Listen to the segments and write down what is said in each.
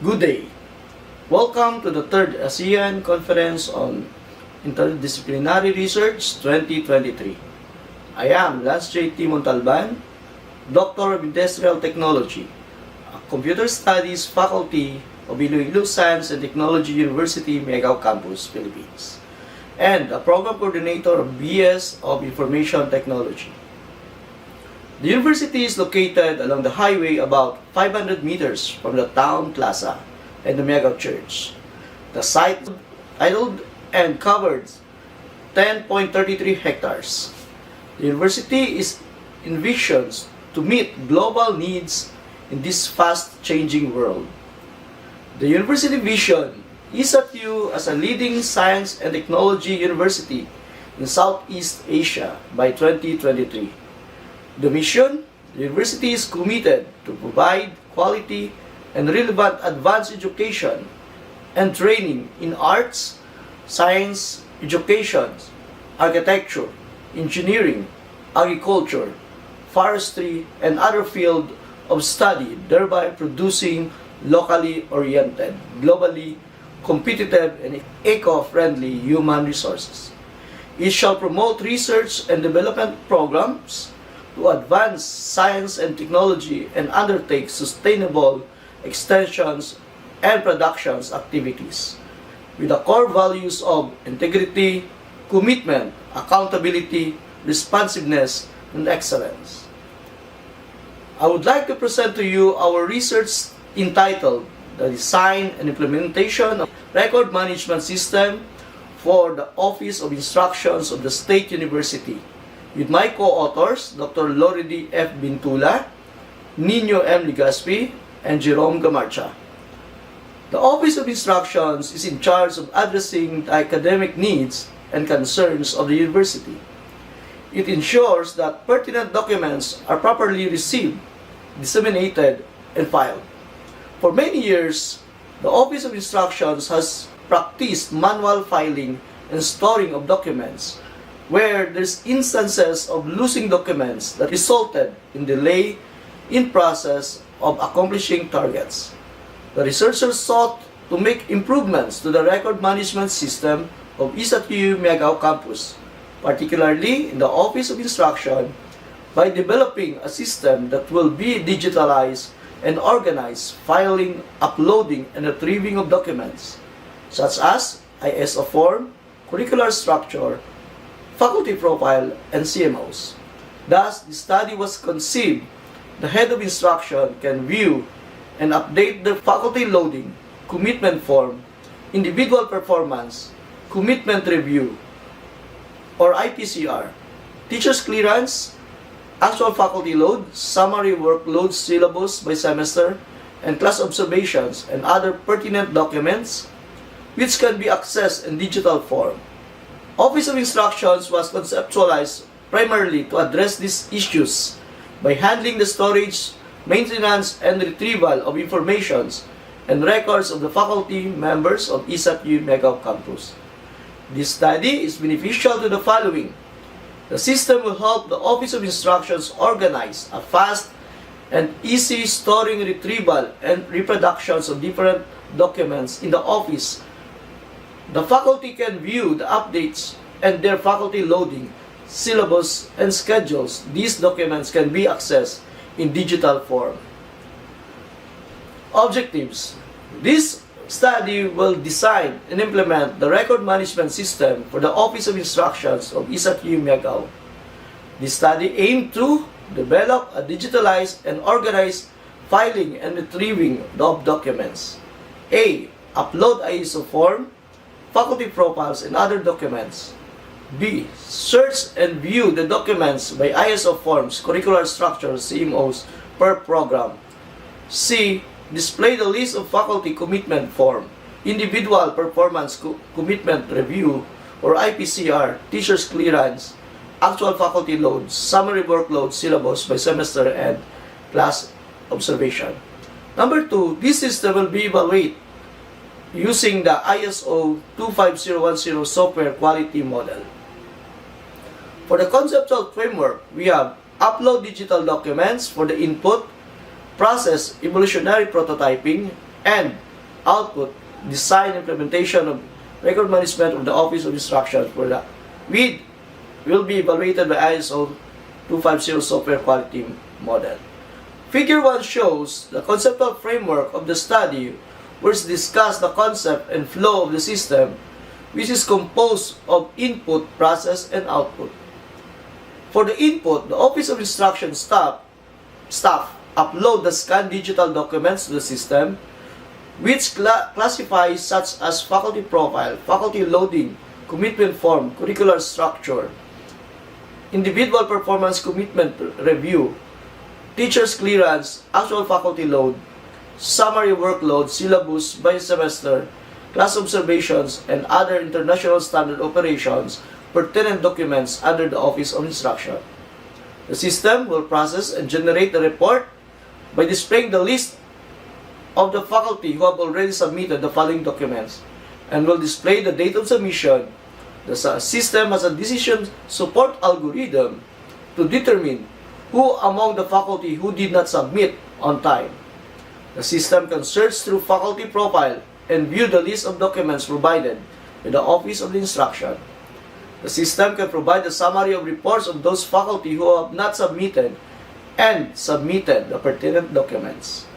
Good day. Welcome to the third ASEAN Conference on Interdisciplinary Research 2023. I am Lance J. T. Montalban, Doctor of Industrial Technology, a Computer Studies faculty of Iloilo Science and Technology University, Miagao Campus, Philippines, and a Program Coordinator of BS of Information Technology. The university is located along the highway about 500 meters from the town plaza and the Miagao Church. The site titled and covered 10.33 hectares. The university is envisioned to meet global needs in this fast-changing world. The university vision is at you as a leading science and technology university in Southeast Asia by 2023. The mission: the university is committed to provide quality and relevant advanced education and training in arts, science, education, architecture, engineering, agriculture, forestry, and other fields of study, thereby producing locally oriented, globally competitive, and eco-friendly human resources. It shall promote research and development programs to advance science and technology and undertake sustainable extensions and productions activities with the core values of integrity, commitment, accountability, responsiveness, and excellence. I would like to present to you our research entitled The Design and Implementation of Record Management System for the Office of Instructions of the State University, with my co-authors, Dr. Loredy F. Bintula, Nino M. Ligaspi, and Jerome Gamarcha. The Office of Instructions is in charge of addressing the academic needs and concerns of the university. It ensures that pertinent documents are properly received, disseminated, and filed. For many years, the Office of Instructions has practiced manual filing and storing of documents, where there's instances of losing documents that resulted in delay in process of accomplishing targets. The researchers sought to make improvements to the record management system of ISAT-U Miagao Campus, particularly in the Office of Instruction, by developing a system that will be digitalized and organized filing, uploading, and retrieving of documents, such as ISO form, curricular structure, faculty profile, and CMOs. Thus, the study was conceived. The head of instruction can view and update the faculty loading, commitment form, individual performance, commitment review, or IPCR, teacher's clearance, actual faculty load, summary workload syllabus by semester, and class observations, and other pertinent documents, which can be accessed in digital form. Office of Instructions was conceptualized primarily to address these issues by handling the storage, maintenance, and retrieval of informations and records of the faculty members of ISAT-U Miagao Campus. This study is beneficial to the following. The system will help the Office of Instructions organize a fast and easy storing, retrieval, and reproductions of different documents in the office. The faculty can view the updates and their faculty loading, syllabus, and schedules. These documents can be accessed in digital form. Objectives: this study will design and implement the record management system for the Office of Instructions of ISAT-U Miagao. This study aimed to develop a digitalized and organized filing and retrieving of documents. A. Upload ISO form, faculty profiles, and other documents. B. Search and view the documents by ISO forms, curricular structures, CMOs per program. C. Display the list of faculty commitment form, individual performance commitment review or IPCR, teacher's clearance, actual faculty load, summary workload, syllabus by semester, and class observation. Number 2, this system will be evaluated using the ISO 25010 software quality model. For the conceptual framework, we have upload digital documents for the input, process evolutionary prototyping, and output, design, implementation of record management of the Office of Instructions for the WID will be evaluated by ISO 250 software quality model. Figure 1 shows the conceptual framework of the study, which discusses the concept and flow of the system, which is composed of input, process, and output. For the input, the Office of Instruction staff upload the scanned digital documents to the system, which classifies such as faculty profile, faculty loading, commitment form, curricular structure, individual performance commitment review, teacher's clearance, actual faculty load, summary workload, syllabus by semester, class observations, and other international standard operations pertinent documents under the Office of Instruction. The system will process and generate the report by displaying the list of the faculty who have already submitted the following documents and will display the date of submission. The system has a decision support algorithm to determine who among the faculty who did not submit on time. The system can search through faculty profile and view the list of documents provided by the Office of the Instruction. The system can provide a summary of reports of those faculty who have not submitted and submitted the pertinent documents.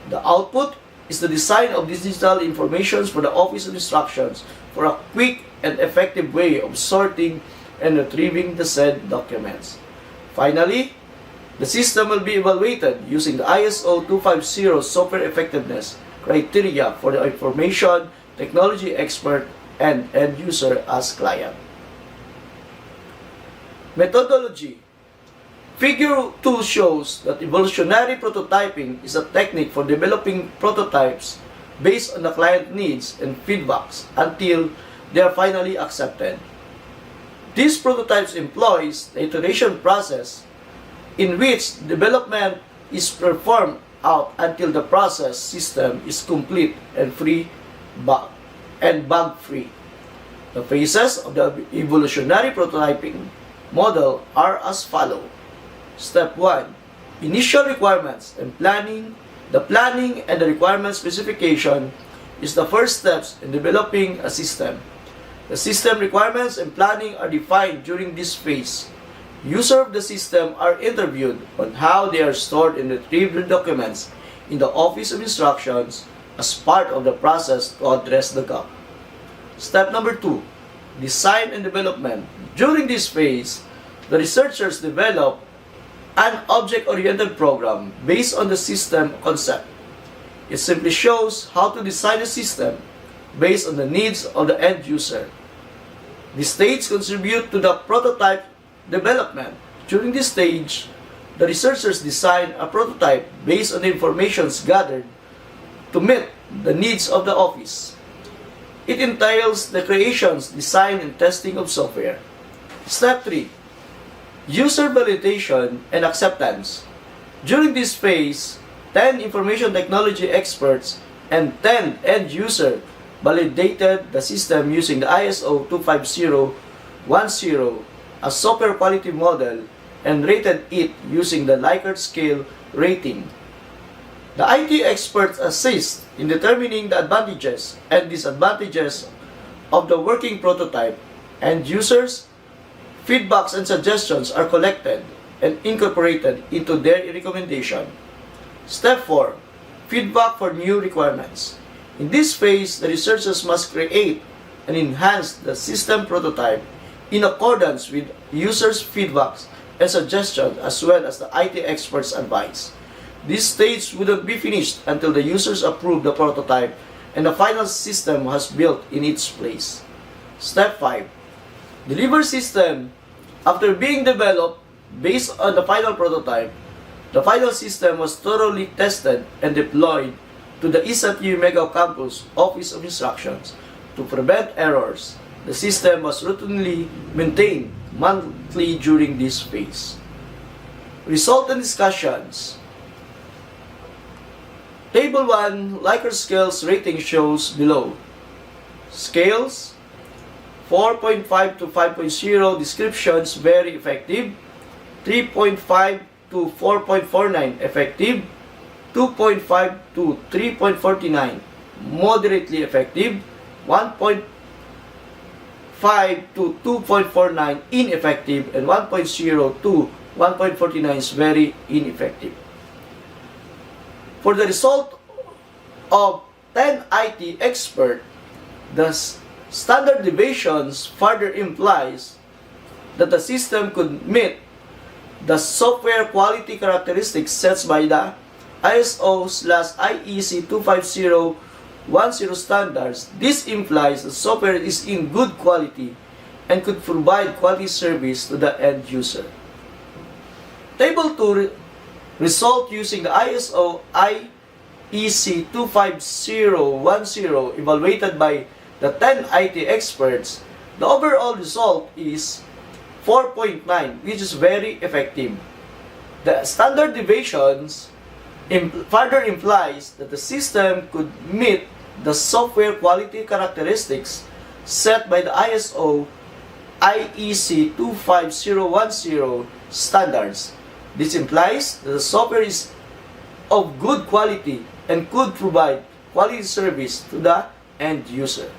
The output is the design of digital information for the Office of Instructions for a quick and effective way of sorting and retrieving the said documents. Finally, the system will be evaluated using the ISO 250 software effectiveness criteria for the information technology expert and end user as client. Methodology. Figure 2 shows that evolutionary prototyping is a technique for developing prototypes based on the client needs and feedbacks until they are finally accepted. These prototypes employs the iteration process in which development is performed out until the process system is complete and bug-free. The phases of the evolutionary prototyping model are as follows. Step 1. Initial requirements and planning. The planning and the requirement specification is the first steps in developing a system. The system requirements and planning are defined during this phase. Users of the system are interviewed on how they are stored and retrieved the documents in the Office of Instructions as part of the process to address the gap. Step number 2. Design and development. During this phase, the researchers develop an object-oriented program based on the system concept. It simply shows how to design a system based on the needs of the end user. These stages contribute to the prototype development. During this stage, the researchers design a prototype based on the information gathered to meet the needs of the office. It entails the creation, design, and testing of software. Step 3. User validation and acceptance. During this phase, 10 information technology experts and 10 end users validated the system using the ISO 25010 a software quality model and rated it using the Likert scale rating. The IT experts assist in determining the advantages and disadvantages of the working prototype, and users' feedbacks and suggestions are collected and incorporated into their recommendation. Step 4. Feedback for new requirements. In this phase, the researchers must create and enhance the system prototype in accordance with users' feedbacks and suggestions as well as the IT experts' advice. This stage wouldn't be finished until the users approve the prototype and the final system has built in its place. Step 5. Deliver system. After being developed based on the final prototype, the final system was thoroughly tested and deployed to the ESATU Mega Campus Office of Instructions. To prevent errors, the system was routinely maintained monthly during this phase. Resultant discussions. Table 1 Likert scales rating shows below. Scales 4.5 to 5.0, descriptions very effective. 3.5 to 4.49 effective. 2.5 to 3.49 moderately effective, 1.5 to 2.49 ineffective, and 1.0 to 1.49 is very ineffective. For the result of 10 IT expert, the standard deviations further implies that the system could meet the software quality characteristics set by the ISO/IEC 25010 standards. This implies the software is in good quality and could provide quality service to the end user. Table 2 result using the ISO IEC 25010 evaluated by the 10 IT experts. The overall result is 4.9, which is very effective. The standard deviations further implies that the system could meet the software quality characteristics set by the ISO IEC 25010 standards. This implies that the software is of good quality and could provide quality service to the end user.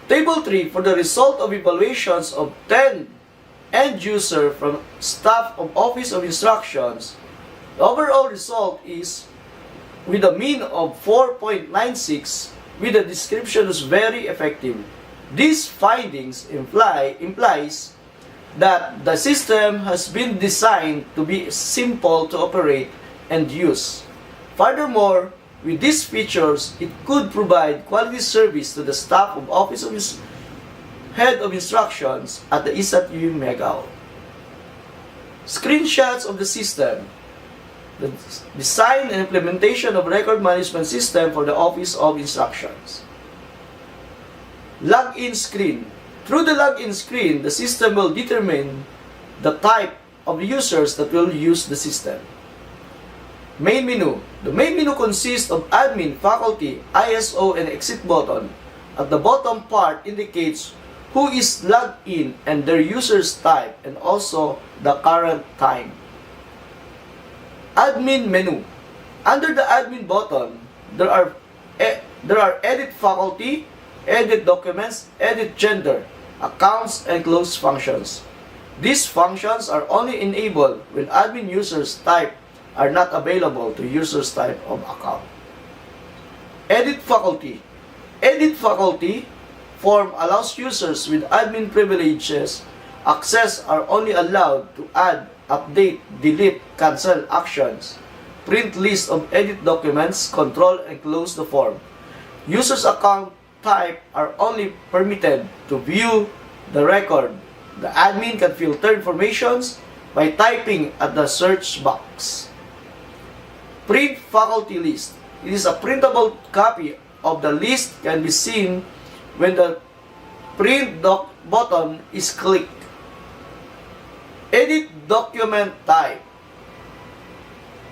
Table 3 for the result of evaluations of 10 end user from staff of Office of Instructions. The overall result is with a mean of 4.96 with the description is very effective. These findings implies that the system has been designed to be simple to operate and use. Furthermore, with these features, it could provide quality service to the staff of Office of Head of Instructions at the ISAT-U Megao. Screenshots of the system. The design and implementation of record management system for the Office of Instructions. Login screen. Through the login screen, the system will determine the type of users that will use the system. Main menu. The main menu consists of admin, faculty, ISO, and exit button. At the bottom part indicates who is logged in and their user's type and also the current time. Admin menu. Under the admin button, there are edit faculty, edit documents, edit gender, accounts, and close functions. These functions are only enabled when admin users type are not available to users type of account. Edit faculty. Edit faculty form allows users with admin privileges access are only allowed to add, update, delete, cancel actions, print list of edit documents, control and close the form. Users account type are only permitted to view the record. The admin can filter informations by typing at the search box. Print faculty list. It is a printable copy of the list can be seen when the print button is clicked. Edit document type.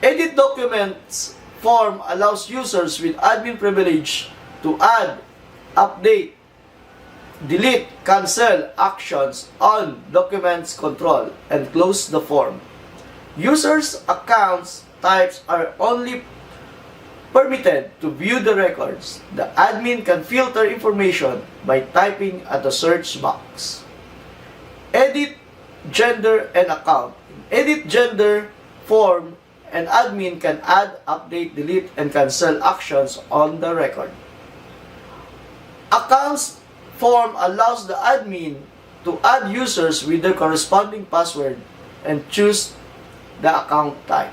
Edit documents form allows users with admin privilege to add, update, delete, cancel actions on documents control and close the form. Users' accounts types are only permitted to view the records. The admin can filter information by typing at the search box. Edit gender and account. Edit gender form and admin can add, update, delete, and cancel actions on the record. Accounts form allows the admin to add users with their corresponding password and choose the account type.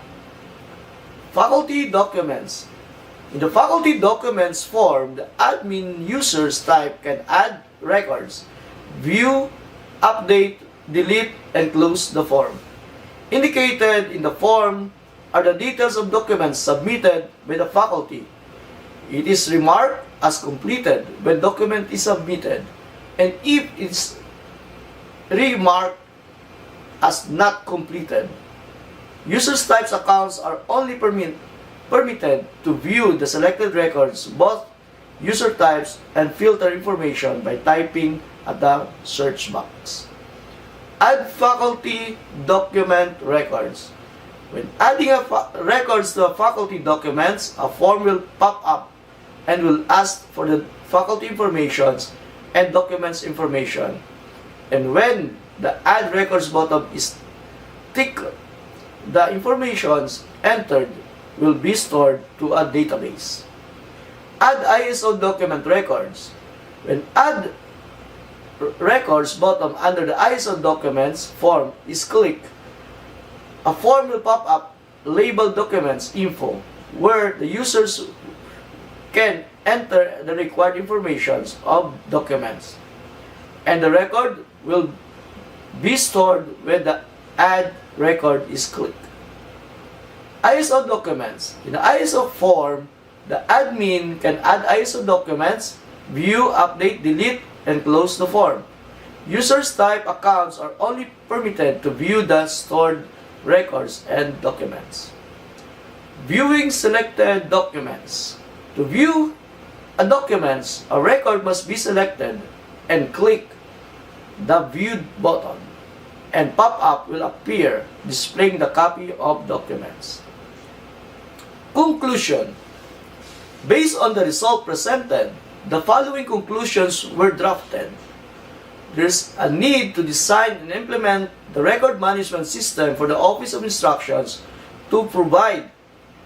Faculty documents. In the faculty documents form, the admin users type can add records, view, update, delete, and close the form. Indicated in the form are the details of documents submitted by the faculty. It is remarked as completed when document is submitted, and if it's remarked as not completed. Users types accounts are only permitted to view the selected records, both user types and filter information by typing at the search box. Add faculty document records. When adding records to faculty documents, a form will pop up and will ask for the faculty informations and documents information. And when the Add Records button is ticked, the informations entered will be stored to a database. Add ISO document records. When Add Records button under the ISO documents form is clicked, a form will pop up labeled Documents Info, where the users can enter the required informations of documents, and the record will be stored when the Add Record is clicked. ISO documents. In the ISO form, the admin can add ISO documents, view, update, delete, and close the form. Users type accounts are only permitted to view the stored records and documents. Viewing selected documents. To view a document, a record must be selected and click the Viewed button, and pop-up will appear displaying the copy of documents. Conclusion. Based on the result presented, the following conclusions were drafted. There's a need to design and implement the record management system for the Office of Instructions to provide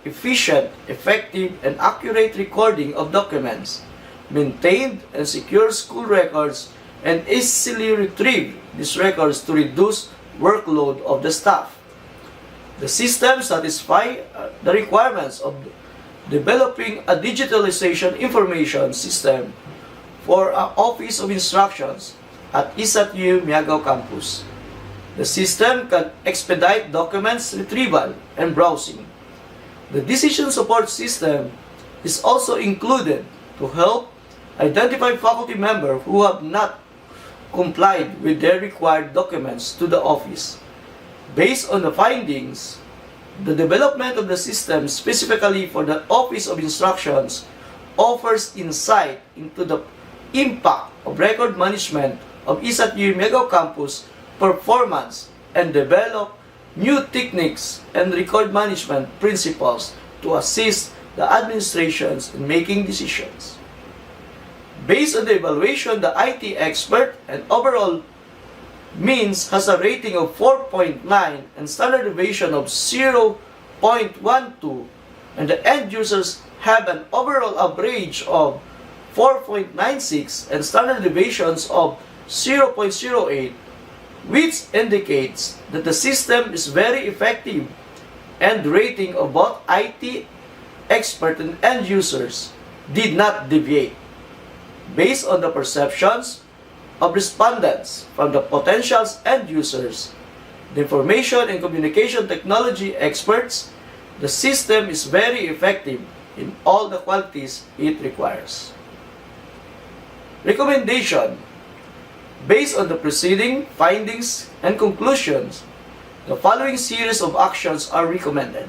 efficient, effective, and accurate recording of documents, maintained and secure school records, and easily retrieve these records to reduce workload of the staff. The system satisfies the requirements of developing a digitalization information system for an Office of Instructions at ISAT-U Miagao Campus. The system can expedite documents retrieval and browsing. The decision support system is also included to help identify faculty members who have not complied with their required documents to the office. Based on the findings, the development of the system specifically for the Office of Instructions offers insight into the impact of record management of ISAT-U Miagao Campus performance and develop new techniques and record management principles to assist the administrations in making decisions. Based on the evaluation, the IT expert and overall means has a rating of 4.9 and standard deviation of 0.12, and the end users have an overall average of 4.96 and standard deviations of 0.08, which indicates that the system is very effective, and the rating of both IT expert and end users did not deviate. Based on the perceptions of respondents from the potential end users, the information and communication technology experts, the system is very effective in all the qualities it requires. Recommendation. Based on the preceding findings and conclusions, the following series of actions are recommended.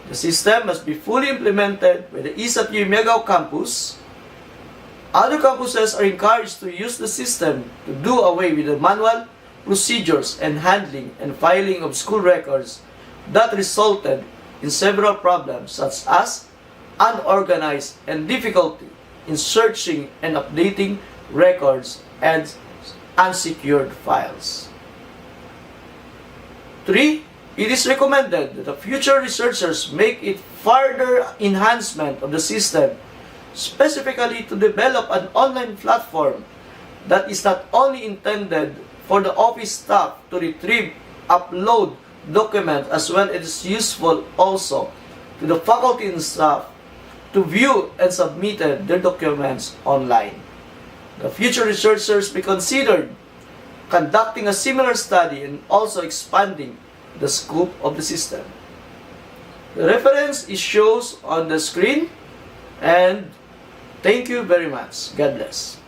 The system must be fully implemented with the ISAT-U Miagao Campus. Other campuses are encouraged to use the system to do away with the manual procedures and handling and filing of school records that resulted in several problems such as unorganized and difficulty in searching and updating records and unsecured files. 3. It is recommended that the future researchers make it further enhancement of the system, specifically to develop an online platform that is not only intended for the office staff to retrieve, upload documents, as well as it is useful also to the faculty and staff to view and submit their documents online. The future researchers be considered conducting a similar study and also expanding the scope of the system. The reference is shown on the screen, and thank you very much. God bless.